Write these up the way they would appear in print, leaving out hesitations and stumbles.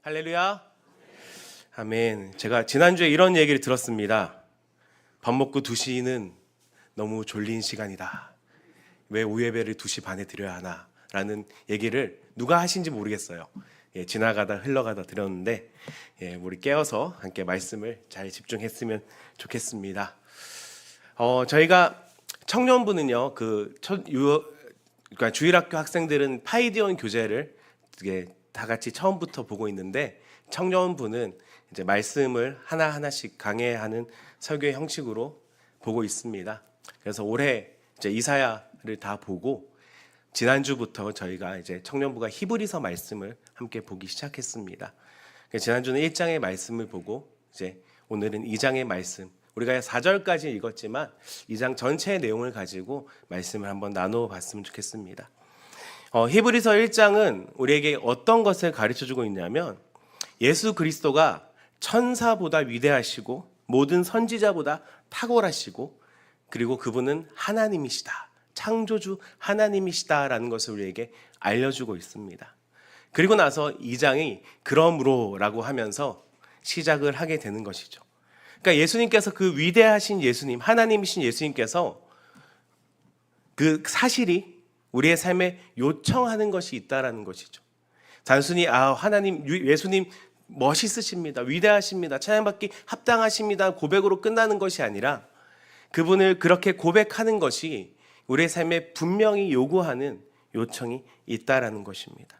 할렐루야. 아멘. 제가 지난주에 이런 얘기를 들었습니다. 밥 먹고 2시는 너무 졸린 시간이다. 왜 오예배를 2시 반에 드려야 하나? 라는 얘기를 누가 하신지 모르겠어요. 지나가다 흘러가다 들었는데 우리 깨어서 함께 말씀을 잘 집중했으면 좋겠습니다. 저희가 청년부는요, 그러니까 주일학교 학생들은 파이디온 교재를 다 같이 처음부터 보고 있는데, 청년부는 이제 말씀을 하나하나씩 강해하는 설교의 형식으로 보고 있습니다. 그래서 올해 이제 이사야를 다 보고, 지난주부터 저희가 이제 청년부가 히브리서 말씀을 함께 보기 시작했습니다. 지난주는 1장의 말씀을 보고, 이제 오늘은 2장의 말씀, 우리가 4절까지 읽었지만 2장 전체의 내용을 가지고 말씀을 한번 나누어 봤으면 좋겠습니다. 히브리서 1장은 우리에게 어떤 것을 가르쳐주고 있냐면, 예수 그리스도가 천사보다 위대하시고 모든 선지자보다 탁월하시고, 그리고 그분은 하나님이시다, 창조주 하나님이시다라는 것을 우리에게 알려주고 있습니다. 그리고 나서 2장이 그러므로라고 하면서 시작을 하게 되는 것이죠. 그러니까 예수님께서, 그 위대하신 예수님, 하나님이신 예수님께서 그 사실이 우리의 삶에 요청하는 것이 있다라는 것이죠. 단순히 하나님, 예수님 멋있으십니다, 위대하십니다, 찬양받기 합당하십니다 고백으로 끝나는 것이 아니라, 그분을 그렇게 고백하는 것이 우리의 삶에 분명히 요구하는 요청이 있다라는 것입니다.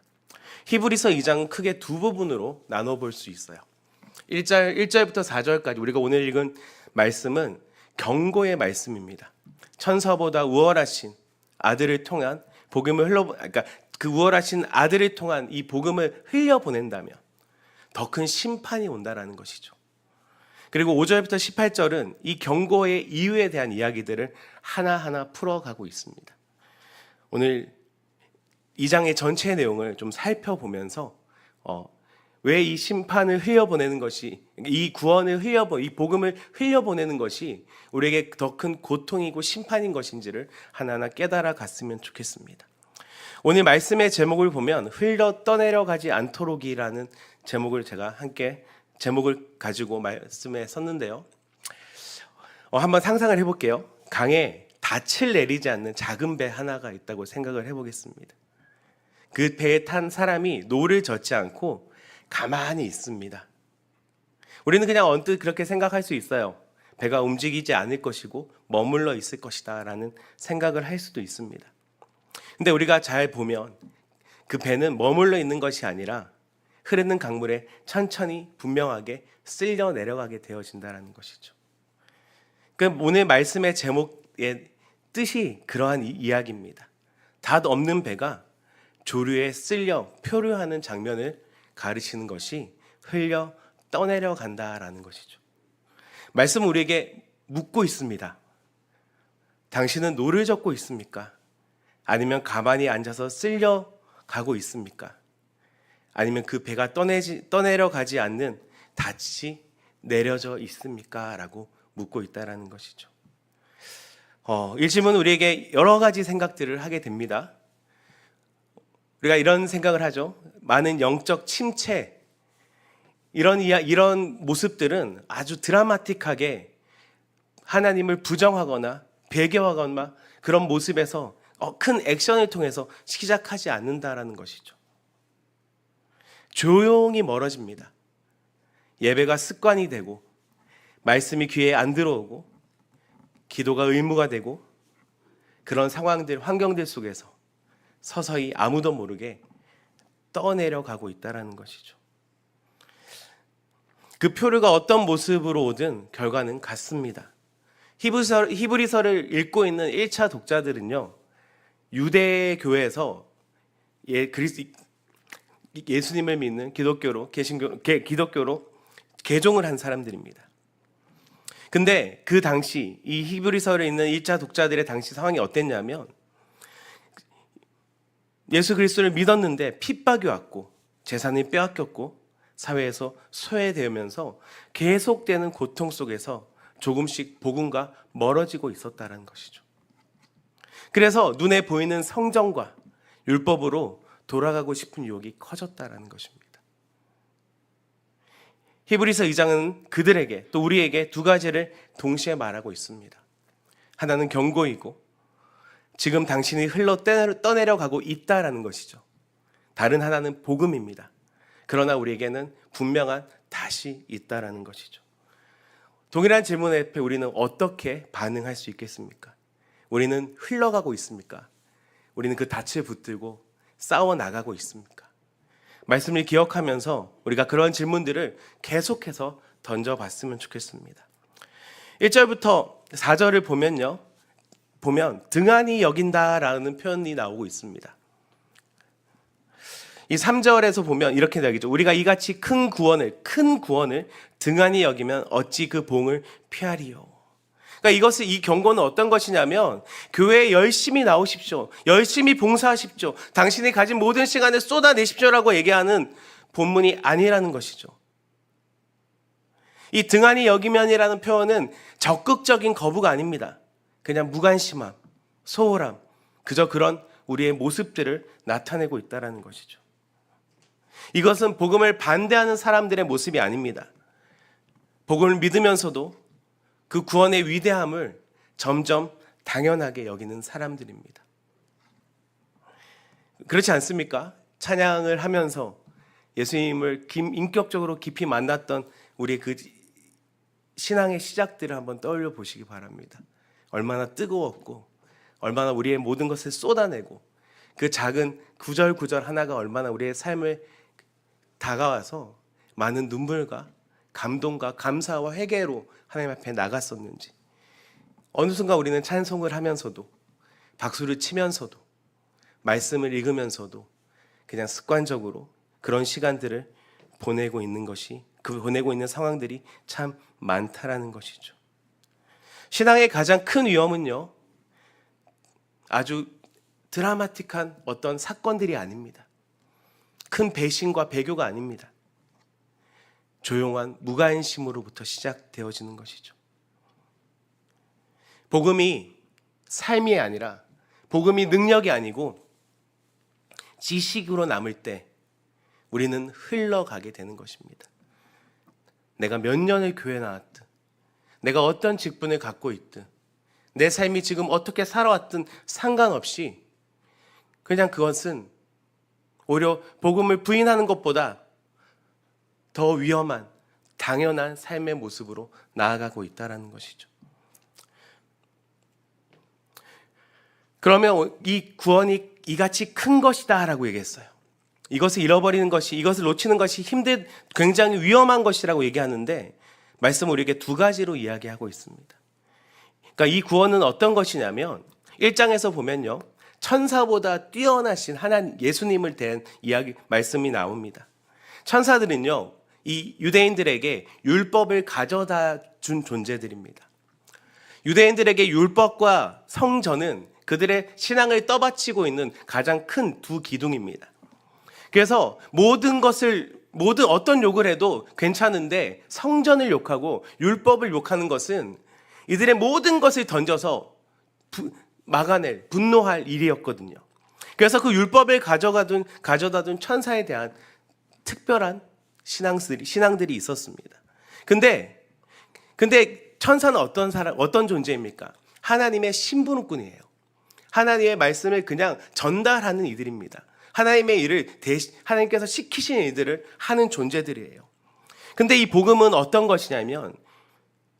히브리서 2장은 크게 두 부분으로 나눠볼 수 있어요. 1절부터 4절까지 우리가 오늘 읽은 말씀은 경고의 말씀입니다. 천사보다 우월하신 아들을 통한 복음을 그러니까 그 우월하신 아들을 통한 이 복음을 흘려보낸다면 더 큰 심판이 온다라는 것이죠. 그리고 5절부터 18절은 이 경고의 이유에 대한 이야기들을 하나하나 풀어가고 있습니다. 오늘 2장의 전체 내용을 좀 살펴보면서 왜 이 심판을 흘려보내는 것이, 이 구원을 이 복음을 흘려보내는 것이 우리에게 더 큰 고통이고 심판인 것인지를 하나하나 깨달아 갔으면 좋겠습니다. 오늘 말씀의 제목을 보면 흘러 떠내려가지 않도록이라는 제목을 제가 함께 제목을 가지고 말씀에 섰는데요. 한번 상상을 해볼게요. 강에 닻을 내리지 않는 작은 배 하나가 있다고 생각을 해보겠습니다. 그 배에 탄 사람이 노를 젓지 않고 가만히 있습니다. 우리는 그냥 언뜻 그렇게 생각할 수 있어요. 배가 움직이지 않을 것이고 머물러 있을 것이다 라는 생각을 할 수도 있습니다. 근데 우리가 잘 보면 그 배는 머물러 있는 것이 아니라 흐르는 강물에 천천히 분명하게 쓸려 내려가게 되어진다는 것이죠. 그 오늘 말씀의 제목의 뜻이 그러한 이야기입니다. 닷 없는 배가 조류에 쓸려 표류하는 장면을 가르치는 것이 흘려 떠내려 간다라는 것이죠. 말씀은 우리에게 묻고 있습니다. 당신은 노를 젓고 있습니까? 아니면 가만히 앉아서 쓸려 가고 있습니까? 아니면 그 배가 떠내려 가지 않는 닻이 내려져 있습니까? 라고 묻고 있다라는 것이죠. 이 질문은 우리에게 여러 가지 생각들을 하게 됩니다. 우리가 이런 생각을 하죠. 많은 영적 침체, 이런 모습들은 아주 드라마틱하게 하나님을 부정하거나 배교하거나 그런 모습에서 큰 액션을 통해서 시작하지 않는다라는 것이죠. 조용히 멀어집니다. 예배가 습관이 되고 말씀이 귀에 안 들어오고 기도가 의무가 되고, 그런 상황들, 환경들 속에서 서서히 아무도 모르게 떠내려가고 있다는 것이죠. 그 표류가 어떤 모습으로 오든 결과는 같습니다. 히브리서를 읽고 있는 1차 독자들은요, 유대 교회에서 예수님을 믿는 기독교로 개종을 한 사람들입니다. 근데 그 당시 이 히브리서를 읽는 1차 독자들의 당시 상황이 어땠냐면, 예수 그리스도를 믿었는데 핍박이 왔고 재산이 빼앗겼고 사회에서 소외되면서 계속되는 고통 속에서 조금씩 복음과 멀어지고 있었다는 것이죠. 그래서 눈에 보이는 성정과 율법으로 돌아가고 싶은 유혹이 커졌다는 것입니다. 히브리서 2장은 그들에게 또 우리에게 두 가지를 동시에 말하고 있습니다. 하나는 경고이고 지금 당신이 흘러 떠내려가고 있다라는 것이죠. 다른 하나는 복음입니다. 그러나 우리에게는 분명한 다시 있다라는 것이죠. 동일한 질문 앞에 우리는 어떻게 반응할 수 있겠습니까? 우리는 흘러가고 있습니까? 우리는 그 닻을 붙들고 싸워 나가고 있습니까? 말씀을 기억하면서 우리가 그런 질문들을 계속해서 던져봤으면 좋겠습니다. 1절부터 4절을 보면 등한히 여긴다라는 표현이 나오고 있습니다. 이 3절에서 보면 이렇게 되겠죠. 우리가 이같이 큰 구원을 등한히 여기면 어찌 그 봉을 피하리요. 그러니까 이 경고는 어떤 것이냐면 교회에 열심히 나오십시오. 열심히 봉사하십시오. 당신이 가진 모든 시간을 쏟아내십시오라고 얘기하는 본문이 아니라는 것이죠. 이 등한히 여기면이라는 표현은 적극적인 거부가 아닙니다. 그냥 무관심함, 소홀함, 그저 그런 우리의 모습들을 나타내고 있다는 것이죠. 이것은 복음을 반대하는 사람들의 모습이 아닙니다. 복음을 믿으면서도 그 구원의 위대함을 점점 당연하게 여기는 사람들입니다. 그렇지 않습니까? 찬양을 하면서 예수님을 인격적으로 깊이 만났던 우리의 그 신앙의 시작들을 한번 떠올려 보시기 바랍니다. 얼마나 뜨거웠고 얼마나 우리의 모든 것을 쏟아내고 그 작은 구절구절 하나가 얼마나 우리의 삶에 다가와서 많은 눈물과 감동과 감사와 회개로 하나님 앞에 나갔었는지, 어느 순간 우리는 찬송을 하면서도 박수를 치면서도 말씀을 읽으면서도 그냥 습관적으로 그런 시간들을 보내고 있는 상황들이 참 많다라는 것이죠. 신앙의 가장 큰 위험은요, 아주 드라마틱한 어떤 사건들이 아닙니다. 큰 배신과 배교가 아닙니다. 조용한 무관심으로부터 시작되어지는 것이죠. 복음이 삶이 아니라, 복음이 능력이 아니고 지식으로 남을 때 우리는 흘러가게 되는 것입니다. 내가 몇 년을 교회 나왔든, 내가 어떤 직분을 갖고 있든, 내 삶이 지금 어떻게 살아왔든 상관없이 그냥 그것은 오히려 복음을 부인하는 것보다 더 위험한 당연한 삶의 모습으로 나아가고 있다는 것이죠. 그러면 이 구원이 이같이 큰 것이다 라고 얘기했어요. 이것을 잃어버리는 것이, 이것을 놓치는 것이 굉장히 위험한 것이라고 얘기하는데, 말씀 우리에게 두 가지로 이야기하고 있습니다. 그러니까 이 구원은 어떤 것이냐면 1장에서 보면요, 천사보다 뛰어나신 하나님 예수님을 대한 말씀이 나옵니다. 천사들은요, 이 유대인들에게 율법을 가져다 준 존재들입니다. 유대인들에게 율법과 성전은 그들의 신앙을 떠받치고 있는 가장 큰 두 기둥입니다. 그래서 모든 어떤 욕을 해도 괜찮은데 성전을 욕하고 율법을 욕하는 것은 이들의 모든 것을 던져서 막아낼, 분노할 일이었거든요. 그래서 그 율법을 가져다 둔 천사에 대한 특별한 신앙들이 있었습니다. 근데 천사는 어떤 존재입니까? 하나님의 심부름꾼이에요. 하나님의 말씀을 그냥 전달하는 이들입니다. 하나님의 일을 하나님께서 시키신 일들을 하는 존재들이에요. 근데 이 복음은 어떤 것이냐면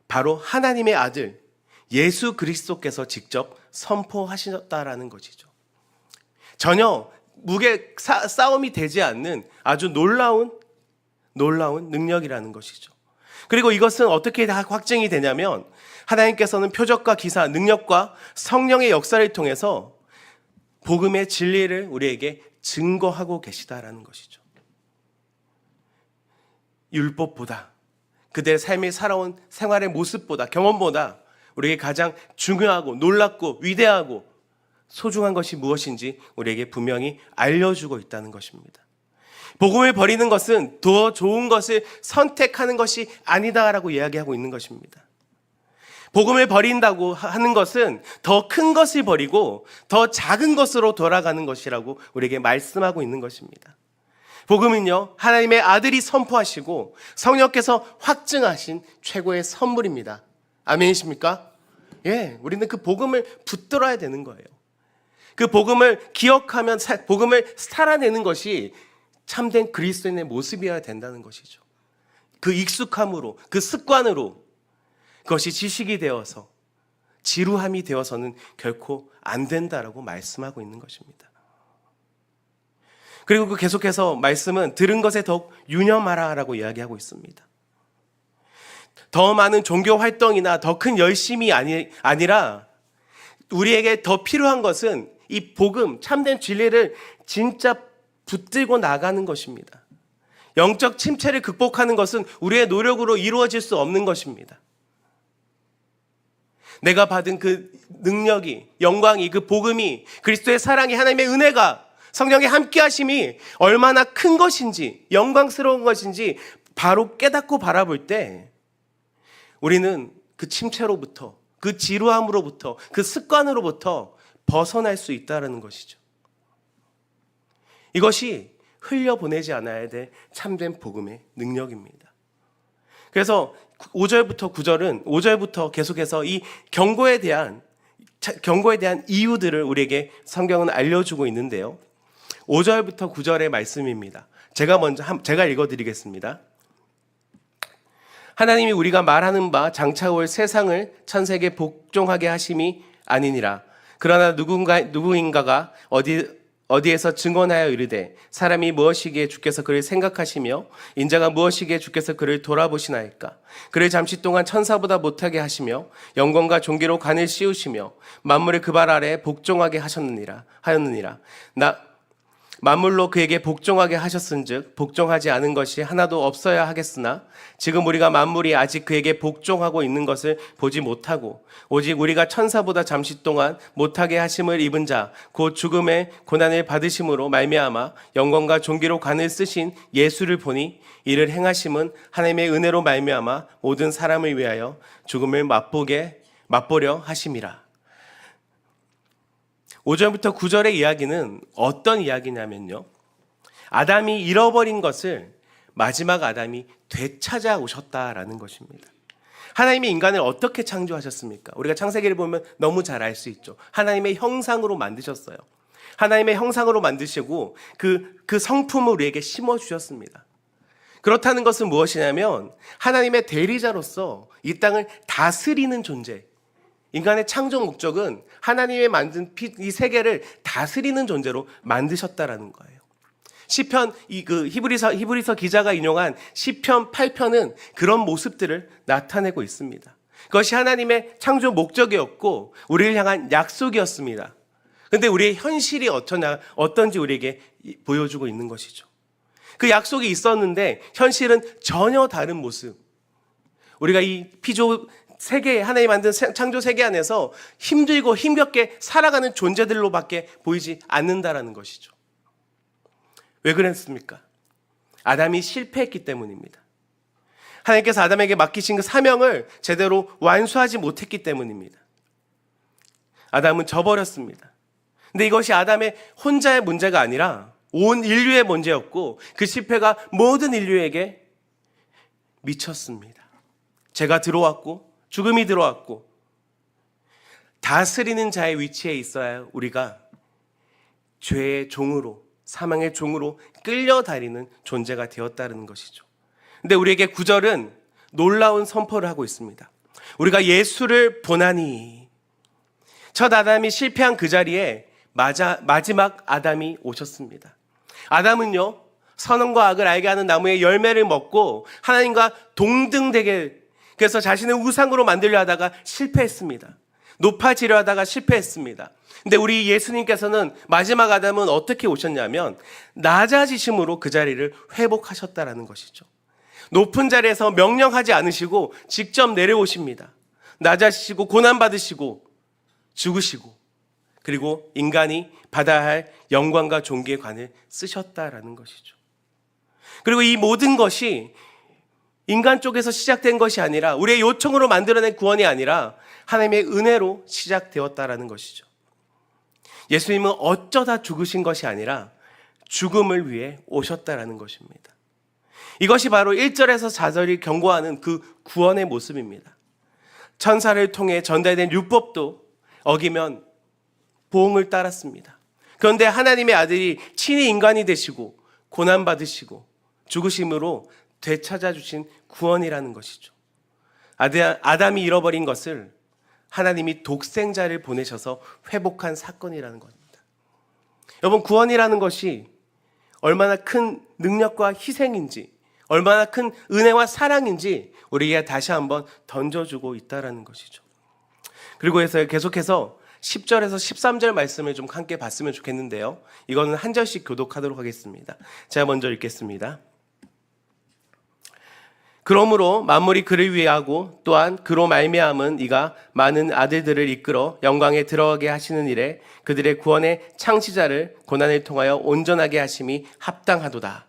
바로 하나님의 아들 예수 그리스도께서 직접 선포하셨다라는 것이죠. 전혀 싸움이 되지 않는 아주 놀라운 능력이라는 것이죠. 그리고 이것은 어떻게 다 확증이 되냐면 하나님께서는 표적과 기사, 능력과 성령의 역사를 통해서 복음의 진리를 우리에게 증거하고 계시다라는 것이죠. 율법보다, 그들의 삶이 살아온 생활의 모습보다, 경험보다 우리에게 가장 중요하고 놀랍고 위대하고 소중한 것이 무엇인지 우리에게 분명히 알려주고 있다는 것입니다. 복음을 버리는 것은 더 좋은 것을 선택하는 것이 아니다라고 이야기하고 있는 것입니다. 복음을 버린다고 하는 것은 더 큰 것을 버리고 더 작은 것으로 돌아가는 것이라고 우리에게 말씀하고 있는 것입니다. 복음은요, 하나님의 아들이 선포하시고 성령께서 확증하신 최고의 선물입니다. 아멘이십니까? 예, 우리는 그 복음을 붙들어야 되는 거예요. 그 복음을 기억하면 복음을 살아내는 것이 참된 그리스도인의 모습이어야 된다는 것이죠. 그 익숙함으로, 그 습관으로, 그것이 지식이 되어서 지루함이 되어서는 결코 안 된다라고 말씀하고 있는 것입니다. 그리고 그 계속해서 말씀은 들은 것에 더욱 유념하라라고 이야기하고 있습니다. 더 많은 종교 활동이나 더 큰 열심이 아니라 우리에게 더 필요한 것은 이 복음, 참된 진리를 진짜 붙들고 나가는 것입니다. 영적 침체를 극복하는 것은 우리의 노력으로 이루어질 수 없는 것입니다. 내가 받은 그 능력이, 영광이, 그 복음이, 그리스도의 사랑이, 하나님의 은혜가, 성령의 함께하심이 얼마나 큰 것인지, 영광스러운 것인지 바로 깨닫고 바라볼 때 우리는 그 침체로부터, 그 지루함으로부터, 그 습관으로부터 벗어날 수 있다는 것이죠. 이것이 흘려보내지 않아야 될 참된 복음의 능력입니다. 그래서 5절부터 9절은 5절부터 계속해서 이 경고에 대한 이유들을 우리에게 성경은 알려주고 있는데요. 5절부터 9절의 말씀입니다. 제가 읽어드리겠습니다. 하나님이 우리가 말하는 바 장차 올 세상을 천세에 복종하게 하심이 아니니라. 그러나 누구인가가 어디에서 증언하여 이르되 사람이 무엇이기에 주께서 그를 생각하시며 인자가 무엇이기에 주께서 그를 돌아보시나이까. 그를 잠시 동안 천사보다 못하게 하시며 영광과 존귀로 관을 씌우시며 만물을 그 발 아래 복종하게 하였느니라. 만물로 그에게 복종하게 하셨은즉 복종하지 않은 것이 하나도 없어야 하겠으나 지금 우리가 만물이 아직 그에게 복종하고 있는 것을 보지 못하고 오직 우리가 천사보다 잠시 동안 못하게 하심을 입은 자 곧 죽음의 고난을 받으심으로 말미암아 영광과 존귀로 관을 쓰신 예수를 보니 이를 행하심은 하나님의 은혜로 말미암아 모든 사람을 위하여 죽음을 맛보려 하심이라. 5절부터 9절의 이야기는 어떤 이야기냐면요, 아담이 잃어버린 것을 마지막 아담이 되찾아오셨다라는 것입니다. 하나님이 인간을 어떻게 창조하셨습니까? 우리가 창세기를 보면 너무 잘 알 수 있죠. 하나님의 형상으로 만드셨어요. 하나님의 형상으로 만드시고 그 성품을 우리에게 심어주셨습니다. 그렇다는 것은 무엇이냐면 하나님의 대리자로서 이 땅을 다스리는 존재, 인간의 창조 목적은 하나님의 만든 이 세계를 다스리는 존재로 만드셨다라는 거예요. 시편 히브리서 기자가 인용한 시편 8편은 그런 모습들을 나타내고 있습니다. 그것이 하나님의 창조 목적이었고 우리를 향한 약속이었습니다. 그런데 우리의 현실이 어떤지 우리에게 보여주고 있는 것이죠. 그 약속이 있었는데 현실은 전혀 다른 모습. 우리가 이 피조 세계, 하나님 만든 창조 세계 안에서 힘들고 힘겹게 살아가는 존재들로밖에 보이지 않는다라는 것이죠. 왜 그랬습니까? 아담이 실패했기 때문입니다. 하나님께서 아담에게 맡기신 그 사명을 제대로 완수하지 못했기 때문입니다. 아담은 져버렸습니다. 근데 이것이 아담의 혼자의 문제가 아니라 온 인류의 문제였고 그 실패가 모든 인류에게 미쳤습니다. 죄가 들어왔고 죽음이 들어왔고 다스리는 자의 위치에 있어야 우리가 죄의 종으로, 사망의 종으로 끌려다니는 존재가 되었다는 것이죠. 근데 우리에게 9절은 놀라운 선포를 하고 있습니다. 우리가 예수를 보나니. 첫 아담이 실패한 그 자리에 마지막 아담이 오셨습니다. 아담은요, 선과 악을 알게 하는 나무의 열매를 먹고 하나님과 동등되게, 그래서 자신을 우상으로 만들려 하다가 실패했습니다. 높아지려 하다가 실패했습니다. 근데 우리 예수님께서는 마지막 아담은 어떻게 오셨냐면 낮아지심으로 그 자리를 회복하셨다라는 것이죠. 높은 자리에서 명령하지 않으시고 직접 내려오십니다. 낮아지시고 고난받으시고 죽으시고 그리고 인간이 받아야 할 영광과 존귀의 관을 쓰셨다라는 것이죠. 그리고 이 모든 것이 인간 쪽에서 시작된 것이 아니라 우리의 요청으로 만들어낸 구원이 아니라 하나님의 은혜로 시작되었다라는 것이죠. 예수님은 어쩌다 죽으신 것이 아니라 죽음을 위해 오셨다라는 것입니다. 이것이 바로 1절에서 4절이 경고하는 그 구원의 모습입니다. 천사를 통해 전달된 율법도 어기면 보응을 따랐습니다. 그런데 하나님의 아들이 친히 인간이 되시고 고난받으시고 죽으심으로 되찾아주신 구원이라는 것이죠. 아담이 잃어버린 것을 하나님이 독생자를 보내셔서 회복한 사건이라는 겁니다. 여러분, 구원이라는 것이 얼마나 큰 능력과 희생인지, 얼마나 큰 은혜와 사랑인지 우리에게 다시 한번 던져주고 있다는 것이죠. 그리고 해서 계속해서 10절에서 13절 말씀을 좀 함께 봤으면 좋겠는데요. 이거는 한 절씩 교독하도록 하겠습니다. 제가 먼저 읽겠습니다. 그러므로 만물이 그를 위하고 또한 그로 말미암은 이가 많은 아들들을 이끌어 영광에 들어가게 하시는 일에 그들의 구원의 창시자를 고난을 통하여 온전하게 하심이 합당하도다.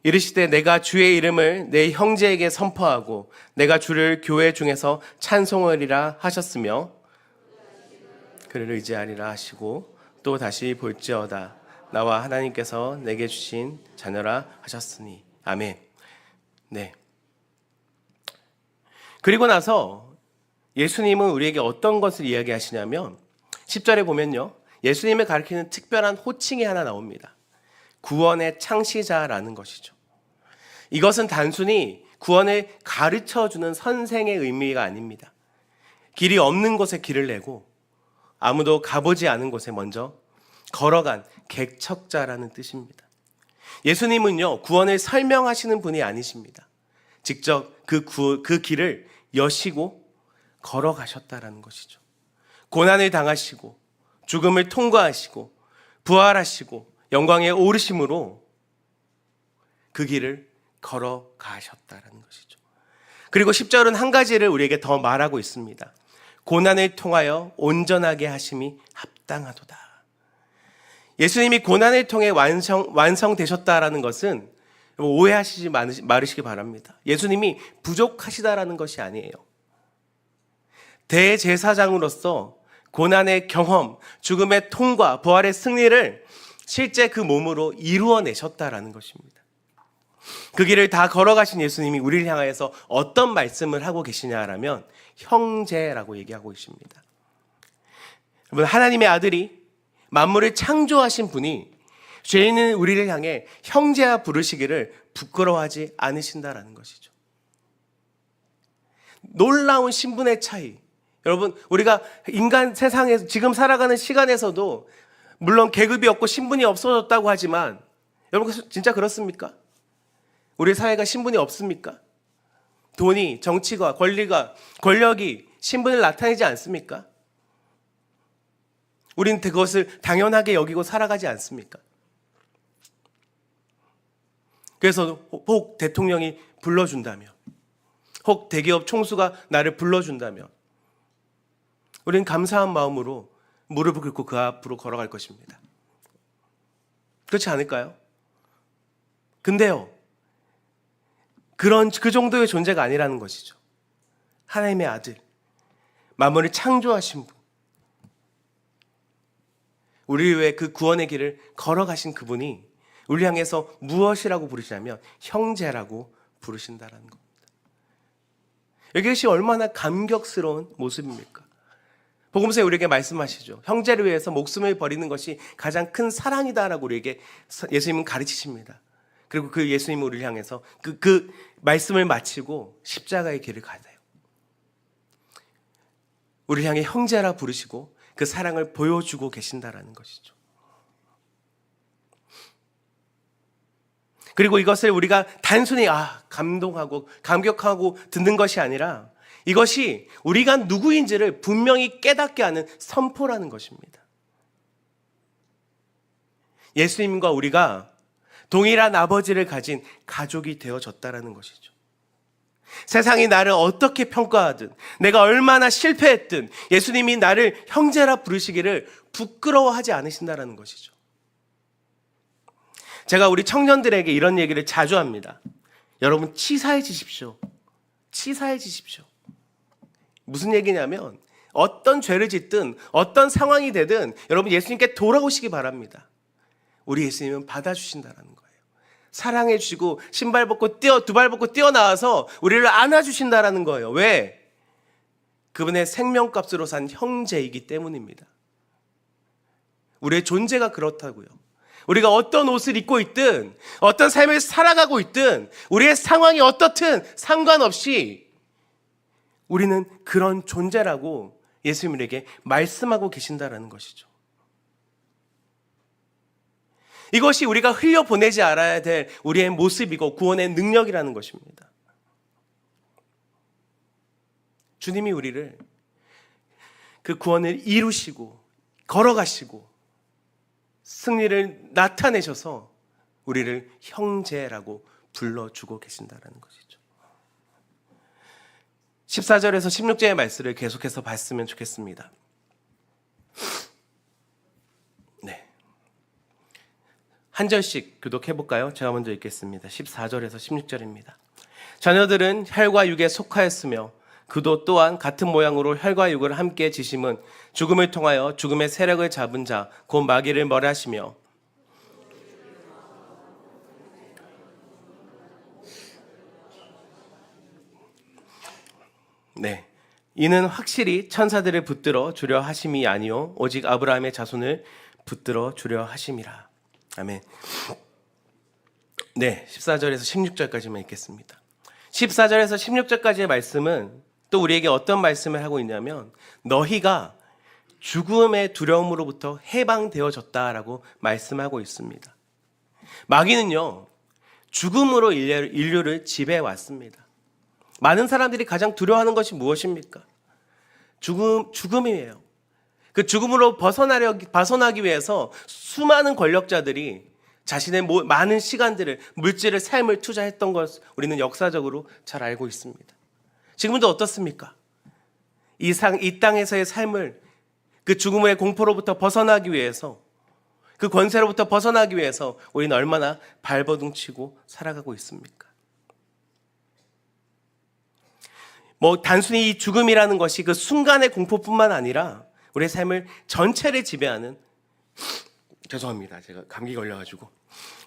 이르시되 내가 주의 이름을 내 형제에게 선포하고 내가 주를 교회 중에서 찬송하리라 하셨으며 그를 의지하리라 하시고 또 다시 볼지어다 나와 하나님께서 내게 주신 자녀라 하셨으니 아멘. 네. 그리고 나서 예수님은 우리에게 어떤 것을 이야기하시냐면 10절에 보면요, 예수님을 가리키는 특별한 호칭이 하나 나옵니다. 구원의 창시자라는 것이죠. 이것은 단순히 구원을 가르쳐주는 선생의 의미가 아닙니다. 길이 없는 곳에 길을 내고 아무도 가보지 않은 곳에 먼저 걸어간 개척자라는 뜻입니다. 예수님은요, 구원을 설명하시는 분이 아니십니다. 직접 그 길을 여시고 걸어가셨다라는 것이죠. 고난을 당하시고 죽음을 통과하시고 부활하시고 영광에 오르심으로 그 길을 걸어가셨다라는 것이죠. 그리고 10절은 한 가지를 우리에게 더 말하고 있습니다. 고난을 통하여 온전하게 하심이 합당하도다. 예수님이 고난을 통해 완성되셨다라는 것은 오해하시지 말으시기 바랍니다. 예수님이 부족하시다라는 것이 아니에요. 대제사장으로서 고난의 경험, 죽음의 통과, 부활의 승리를 실제 그 몸으로 이루어내셨다라는 것입니다. 그 길을 다 걸어가신 예수님이 우리를 향하여서 어떤 말씀을 하고 계시냐라면 형제라고 얘기하고 계십니다. 여러분, 하나님의 아들이 만물을 창조하신 분이 죄인은 우리를 향해 형제라 부르시기를 부끄러워하지 않으신다라는 것이죠. 놀라운 신분의 차이. 여러분, 우리가 인간 세상에서 지금 살아가는 시간에서도 물론 계급이 없고 신분이 없어졌다고 하지만 여러분, 진짜 그렇습니까? 우리 사회가 신분이 없습니까? 돈이, 정치가, 권력이 신분을 나타내지 않습니까? 우리는 그것을 당연하게 여기고 살아가지 않습니까? 그래서 혹 대통령이 불러준다면, 혹 대기업 총수가 나를 불러준다면 우리는 감사한 마음으로 무릎을 꿇고 그 앞으로 걸어갈 것입니다. 그렇지 않을까요? 근데요, 그 정도의 존재가 아니라는 것이죠. 하나님의 아들, 만물을 창조하신 분, 우리 위해 그 구원의 길을 걸어가신 그분이 우리 향해서 무엇이라고 부르시냐면 형제라고 부르신다라는 겁니다. 이것이 얼마나 감격스러운 모습입니까? 복음서에 우리에게 말씀하시죠. 형제를 위해서 목숨을 버리는 것이 가장 큰 사랑이다라고 우리에게 예수님은 가르치십니다. 그리고 그 예수님은 우리를 향해서 그 말씀을 마치고 십자가의 길을 가세요. 우리를 향해 형제라 부르시고 그 사랑을 보여주고 계신다라는 것이죠. 그리고 이것을 우리가 단순히 감동하고 감격하고 듣는 것이 아니라 이것이 우리가 누구인지를 분명히 깨닫게 하는 선포라는 것입니다. 예수님과 우리가 동일한 아버지를 가진 가족이 되어졌다라는 것이죠. 세상이 나를 어떻게 평가하든 내가 얼마나 실패했든 예수님이 나를 형제라 부르시기를 부끄러워하지 않으신다라는 것이죠. 제가 우리 청년들에게 이런 얘기를 자주 합니다. 여러분, 치사해지십시오. 치사해지십시오. 무슨 얘기냐면 어떤 죄를 짓든 어떤 상황이 되든 여러분 예수님께 돌아오시기 바랍니다. 우리 예수님은 받아주신다는 거예요. 사랑해 주시고 신발 벗고 두 발 벗고 뛰어나와서 우리를 안아주신다는 거예요. 왜? 그분의 생명값으로 산 형제이기 때문입니다. 우리의 존재가 그렇다고요. 우리가 어떤 옷을 입고 있든 어떤 삶을 살아가고 있든 우리의 상황이 어떻든 상관없이 우리는 그런 존재라고 예수님 우리에게 말씀하고 계신다라는 것이죠. 이것이 우리가 흘려보내지 않아야 될 우리의 모습이고 구원의 능력이라는 것입니다. 주님이 우리를 그 구원을 이루시고 걸어가시고 승리를 나타내셔서 우리를 형제라고 불러주고 계신다는 것이죠. 14절에서 16절의 말씀을 계속해서 봤으면 좋겠습니다. 네, 한 절씩 교독해 볼까요? 제가 먼저 읽겠습니다. 14절에서 16절입니다. 자녀들은 혈과 육에 속하였으며 그도 또한 같은 모양으로 혈과 육을 함께 지심은 죽음을 통하여 죽음의 세력을 잡은 자 곧 마귀를 멸하시며 네, 이는 확실히 천사들을 붙들어 주려 하심이 아니요 오직 아브라함의 자손을 붙들어 주려 하심이라. 아멘. 네, 14절에서 16절까지만 읽겠습니다. 14절에서 16절까지의 말씀은 또 우리에게 어떤 말씀을 하고 있냐면 너희가 죽음의 두려움으로부터 해방되어졌다라고 말씀하고 있습니다. 마귀는요, 죽음으로 인류를 지배해 왔습니다. 많은 사람들이 가장 두려워하는 것이 무엇입니까? 죽음이에요. 그 죽음으로 벗어나기 위해서 수많은 권력자들이 자신의 많은 시간들을, 물질을, 삶을 투자했던 것 우리는 역사적으로 잘 알고 있습니다. 지금도 어떻습니까? 이 땅에서의 삶을 그 죽음의 공포로부터 벗어나기 위해서, 그 권세로부터 벗어나기 위해서 우리는 얼마나 발버둥치고 살아가고 있습니까? 단순히 이 죽음이라는 것이 그 순간의 공포뿐만 아니라 우리의 삶을 전체를 지배하는, 죄송합니다. 제가 감기 걸려가지고.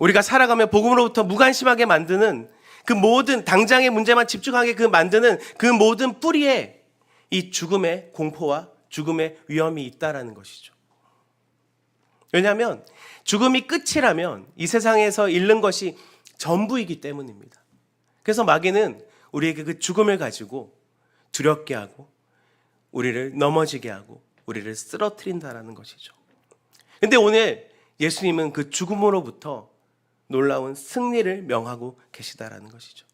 우리가 살아가며 복음으로부터 무관심하게 만드는 그 모든 당장의 문제만 집중하게 만드는 그 모든 뿌리에 이 죽음의 공포와 죽음의 위험이 있다라는 것이죠. 왜냐하면 죽음이 끝이라면 이 세상에서 잃는 것이 전부이기 때문입니다. 그래서 마귀는 우리에게 그 죽음을 가지고 두렵게 하고 우리를 넘어지게 하고 우리를 쓰러뜨린다라는 것이죠. 근데 오늘 예수님은 그 죽음으로부터 놀라운 승리를 명하고 계시다라는 것이죠.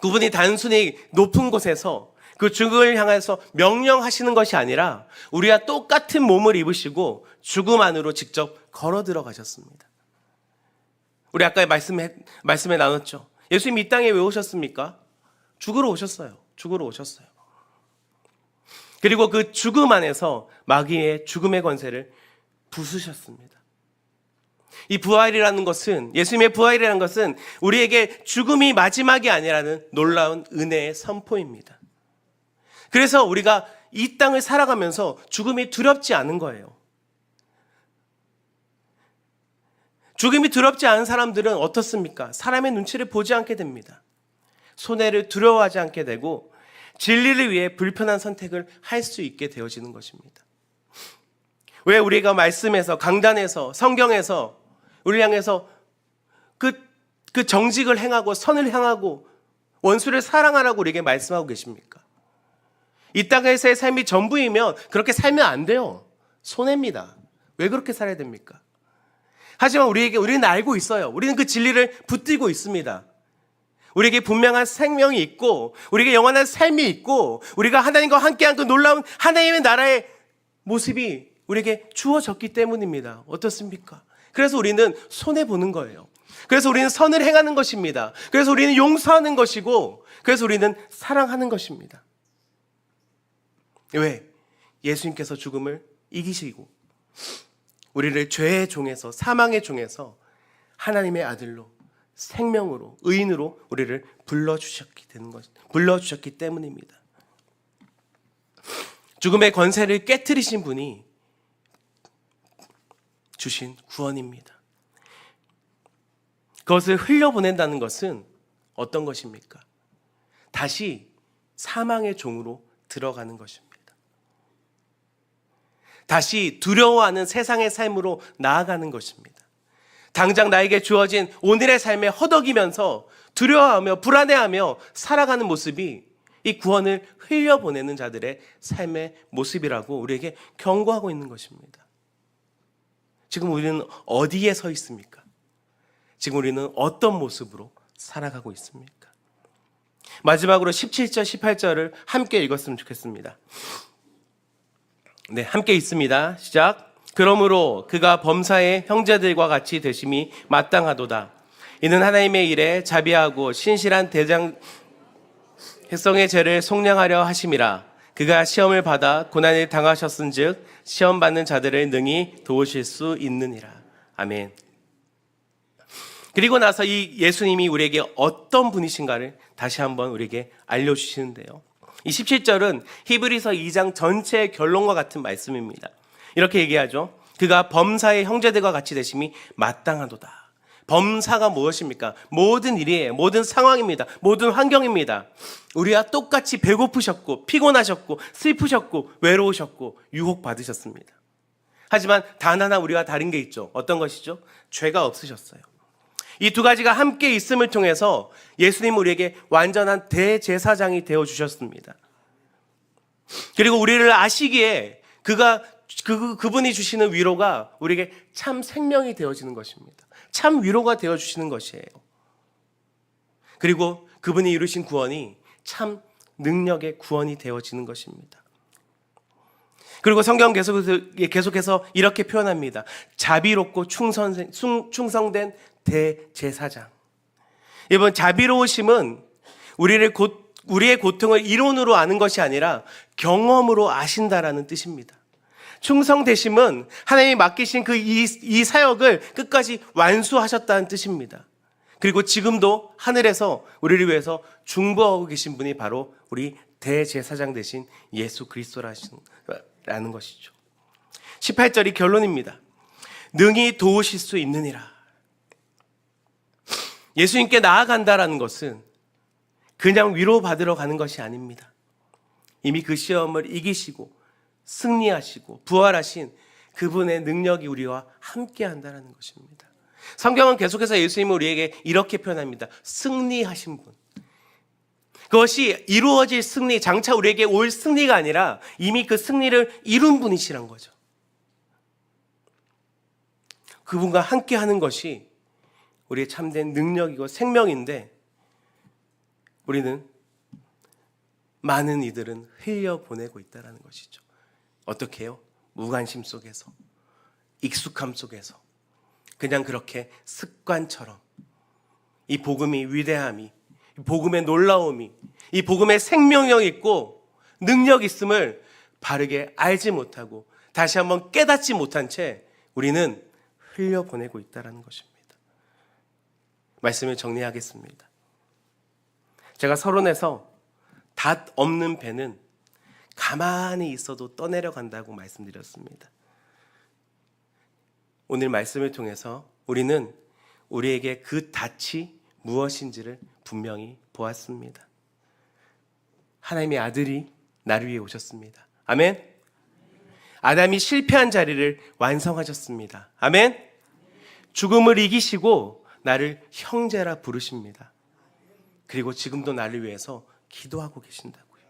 그분이 단순히 높은 곳에서 그 죽음을 향해서 명령하시는 것이 아니라 우리와 똑같은 몸을 입으시고 죽음 안으로 직접 걸어 들어가셨습니다. 우리 아까 말씀에 나눴죠. 예수님 이 땅에 왜 오셨습니까? 죽으러 오셨어요. 죽으러 오셨어요. 그리고 그 죽음 안에서 마귀의 죽음의 권세를 부수셨습니다. 이 부활이라는 것은, 예수님의 부활이라는 것은 우리에게 죽음이 마지막이 아니라는 놀라운 은혜의 선포입니다. 그래서 우리가 이 땅을 살아가면서 죽음이 두렵지 않은 거예요. 죽음이 두렵지 않은 사람들은 어떻습니까? 사람의 눈치를 보지 않게 됩니다. 손해를 두려워하지 않게 되고 진리를 위해 불편한 선택을 할 수 있게 되어지는 것입니다. 왜 우리가 말씀에서, 강단에서, 성경에서 우리를 향해서 그 정직을 행하고 선을 향하고 원수를 사랑하라고 우리에게 말씀하고 계십니까? 이 땅에서의 삶이 전부이면 그렇게 살면 안 돼요. 손해입니다. 왜 그렇게 살아야 됩니까? 하지만 우리는 알고 있어요. 우리는 그 진리를 붙들고 있습니다. 우리에게 분명한 생명이 있고 우리에게 영원한 삶이 있고 우리가 하나님과 함께한 그 놀라운 하나님의 나라의 모습이 우리에게 주어졌기 때문입니다. 어떻습니까? 그래서 우리는 손해보는 거예요. 그래서 우리는 선을 행하는 것입니다. 그래서 우리는 용서하는 것이고 그래서 우리는 사랑하는 것입니다. 왜? 예수님께서 죽음을 이기시고 우리를 죄의 종에서, 사망의 종에서 하나님의 아들로 생명으로, 의인으로 우리를 불러주셨기 때문입니다. 죽음의 권세를 깨트리신 분이 주신 구원입니다. 그것을 흘려보낸다는 것은 어떤 것입니까? 다시 사망의 종으로 들어가는 것입니다. 다시 두려워하는 세상의 삶으로 나아가는 것입니다. 당장 나에게 주어진 오늘의 삶에 허덕이면서 두려워하며 불안해하며 살아가는 모습이 이 구원을 흘려보내는 자들의 삶의 모습이라고 우리에게 경고하고 있는 것입니다. 지금 우리는 어디에 서 있습니까? 지금 우리는 어떤 모습으로 살아가고 있습니까? 마지막으로 17절, 18절을 함께 읽었으면 좋겠습니다. 네, 함께 읽습니다. 시작. 그러므로 그가 범사의 형제들과 같이 되심이 마땅하도다. 이는 하나님의 일에 자비하고 신실한 대장 백성의 죄를 속량하려 하심이라. 그가 시험을 받아 고난을 당하셨은즉 시험 받는 자들을 능히 도우실 수 있느니라. 아멘. 그리고 나서 이 예수님이 우리에게 어떤 분이신가를 다시 한번 우리에게 알려주시는데요. 이 17절은 히브리서 2장 전체의 결론과 같은 말씀입니다. 이렇게 얘기하죠. 그가 범사의 형제들과 같이 되심이 마땅하도다. 범사가 무엇입니까? 모든 일이에요. 모든 상황입니다. 모든 환경입니다. 우리와 똑같이 배고프셨고 피곤하셨고 슬프셨고 외로우셨고 유혹받으셨습니다. 하지만 단 하나 우리와 다른 게 있죠. 어떤 것이죠? 죄가 없으셨어요. 이 두 가지가 함께 있음을 통해서 예수님은 우리에게 완전한 대제사장이 되어주셨습니다. 그리고 우리를 아시기에 그분이 주시는 위로가 우리에게 참 생명이 되어지는 것입니다. 참 위로가 되어주시는 것이에요. 그리고 그분이 이루신 구원이 참 능력의 구원이 되어지는 것입니다. 그리고 성경 계속해서 이렇게 표현합니다. 자비롭고 충성된 대제사장. 이번 자비로우심은 우리의 고통을 이론으로 아는 것이 아니라 경험으로 아신다라는 뜻입니다. 충성되심은 하나님이 맡기신 이 사역을 끝까지 완수하셨다는 뜻입니다. 그리고 지금도 하늘에서 우리를 위해서 중보하고 계신 분이 바로 우리 대제사장 되신 예수 그리스도라는 것이죠. 18절이 결론입니다. 능히 도우실 수 있느니라. 예수님께 나아간다라는 것은 그냥 위로받으러 가는 것이 아닙니다. 이미 그 시험을 이기시고 승리하시고 부활하신 그분의 능력이 우리와 함께 한다는 것입니다. 성경은 계속해서 예수님을 우리에게 이렇게 표현합니다. 승리하신 분. 그것이 이루어질 승리, 장차 우리에게 올 승리가 아니라 이미 그 승리를 이룬 분이시란 거죠. 그분과 함께 하는 것이 우리의 참된 능력이고 생명인데 우리는 많은 이들은 흘려보내고 있다는 것이죠. 어떻게 해요? 무관심 속에서, 익숙함 속에서 그냥 그렇게 습관처럼 이 복음이 위대함이, 이 복음의 놀라움이, 이 복음의 생명력 있고 능력 있음을 바르게 알지 못하고 다시 한번 깨닫지 못한 채 우리는 흘려보내고 있다는 것입니다. 말씀을 정리하겠습니다. 제가 서론에서 닷 없는 배는 가만히 있어도 떠내려간다고 말씀드렸습니다. 오늘 말씀을 통해서 우리는 우리에게 그 닷이 무엇인지를 분명히 보았습니다. 하나님의 아들이 나를 위해 오셨습니다. 아멘. 아담이 실패한 자리를 완성하셨습니다. 아멘. 죽음을 이기시고 나를 형제라 부르십니다. 그리고 지금도 나를 위해서 기도하고 계신다고요.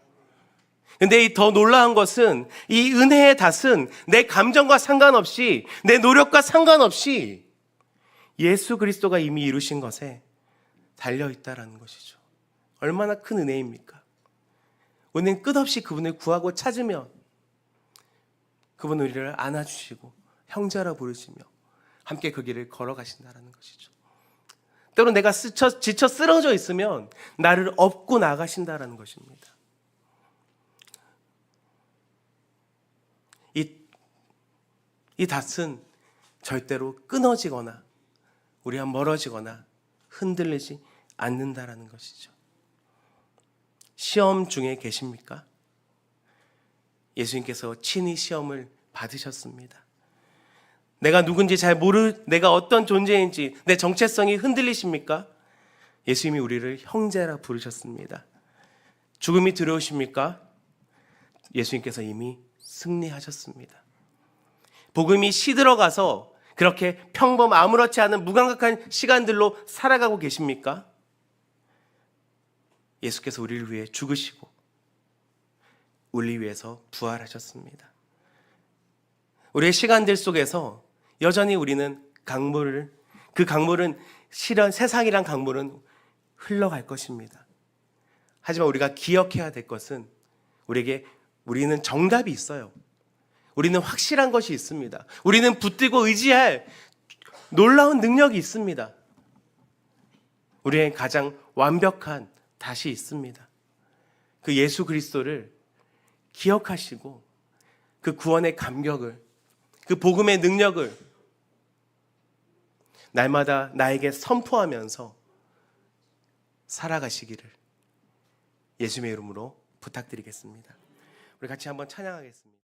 근데 더 놀라운 것은 이 은혜의 닷은 내 감정과 상관없이 내 노력과 상관없이 예수 그리스도가 이미 이루신 것에 달려있다라는 것이죠. 얼마나 큰 은혜입니까? 우리는 끝없이 그분을 구하고 찾으면 그분은 우리를 안아주시고 형제라 부르시며 함께 그 길을 걸어가신다라는 것이죠. 때로 내가 지쳐 쓰러져 있으면 나를 업고 나가신다라는 것입니다. 이 닷은 절대로 끊어지거나 우리와 멀어지거나 흔들리지 않는다라는 것이죠. 시험 중에 계십니까? 예수님께서 친히 시험을 받으셨습니다. 내가 누군지 내가 어떤 존재인지 내 정체성이 흔들리십니까? 예수님이 우리를 형제라 부르셨습니다. 죽음이 두려우십니까? 예수님께서 이미 승리하셨습니다. 복음이 시들어가서 그렇게 평범 아무렇지 않은 무감각한 시간들로 살아가고 계십니까? 예수께서 우리를 위해 죽으시고 우리 위해서 부활하셨습니다. 우리의 시간들 속에서 여전히 우리는 그 강물은 실은 세상이란 강물은 흘러갈 것입니다. 하지만 우리가 기억해야 될 것은 우리는 정답이 있어요. 우리는 확실한 것이 있습니다. 우리는 붙들고 의지할 놀라운 능력이 있습니다. 우리의 가장 완벽한 닷이 있습니다. 그 예수 그리스도를 기억하시고 그 구원의 감격을, 그 복음의 능력을 날마다 나에게 선포하면서 살아가시기를 예수님의 이름으로 부탁드리겠습니다. 우리 같이 한번 찬양하겠습니다.